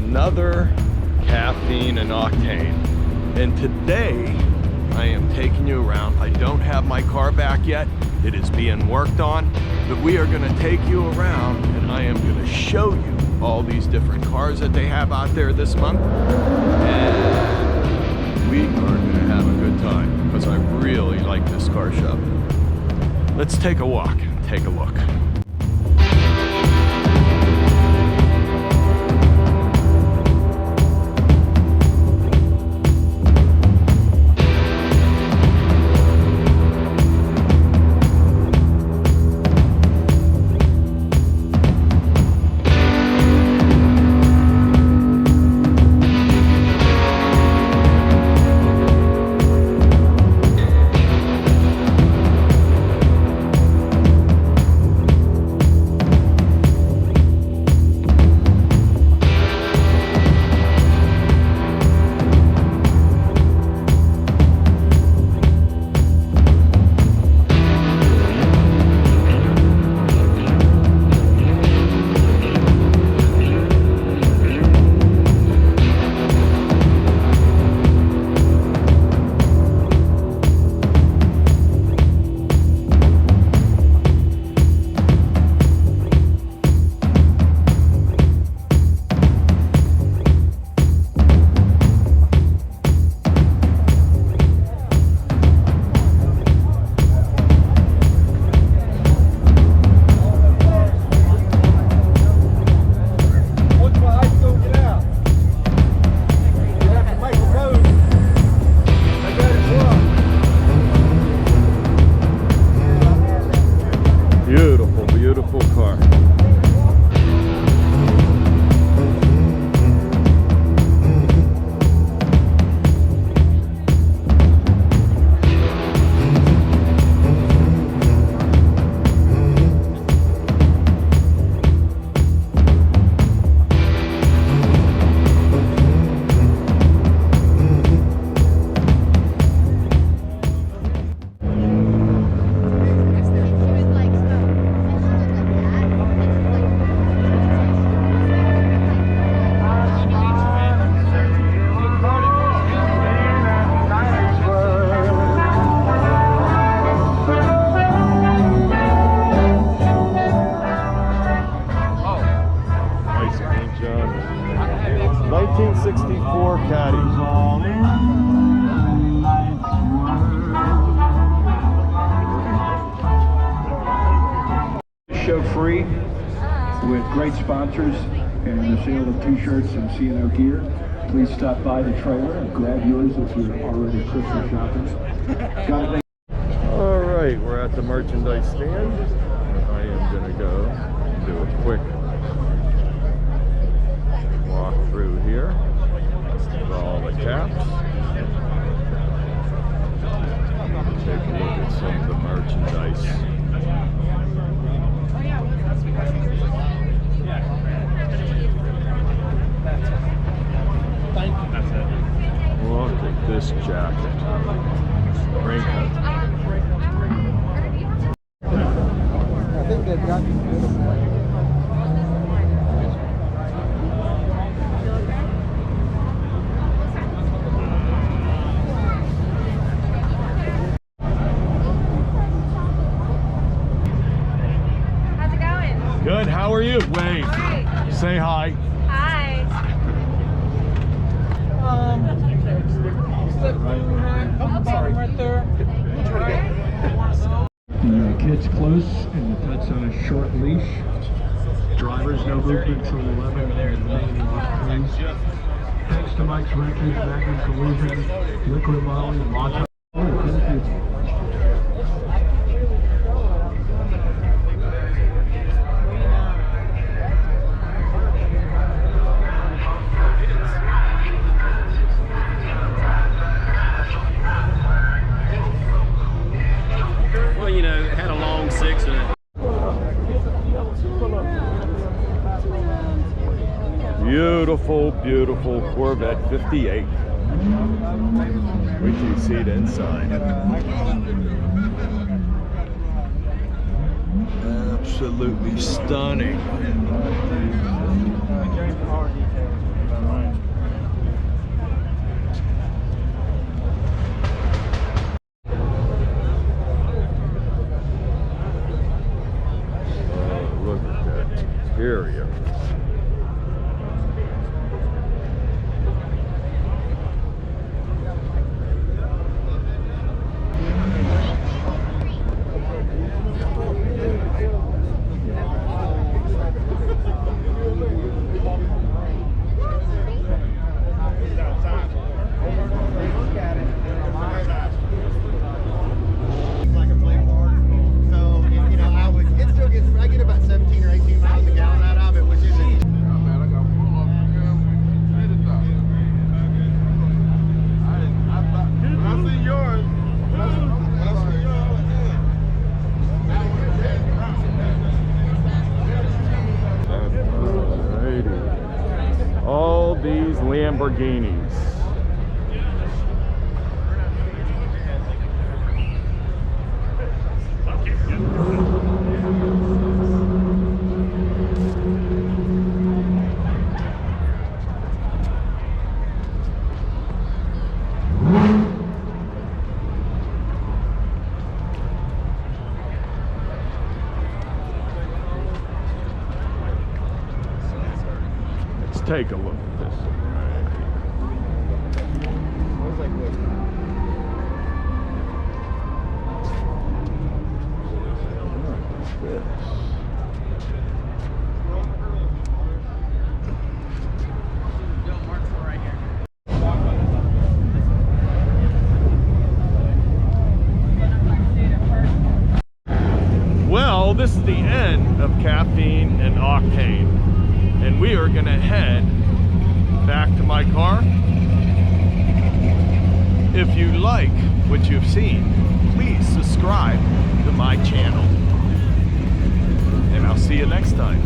another Caffeine and Octane. And today I am taking you around. I don't have my car back yet. It is being worked on, but we are gonna take you around and I am gonna show you all these different cars that they have out there this month. And we are gonna have a good time because I really like this car shop. Let's take a walk, take a look. Beautiful, beautiful car. Show free with great sponsors and the sale of t-shirts and C&O gear. Please stop by the trailer and grab yours if you're already Christmas shopping. All right, we're at the merchandise stand. I am gonna go do a quick walk through here with all the caps. Take a look at some of the merchandise. Look at this jacket. Raincoat. I think they've got beautiful. Good, how are you? Wave. Hi. Say hi. Hi. Right there. The kids close and the pet's on a short leash. Drivers no movement till 11 and remaining on cruise. Thanks to Mike's Wreckage, Magnum Collision, Liquid Molly, and Monta. Well, you know, it had a long six in it. Beautiful, beautiful Corvette 58. Wait till you see it inside. Absolutely stunning. of these Lamborghinis. Let's take a look at this right here. Smells like wood. Well, this is the end of Caffeine and Octane, and we are gonna head back to my car. If you like what you've seen, please subscribe to my channel, and I'll see you next time.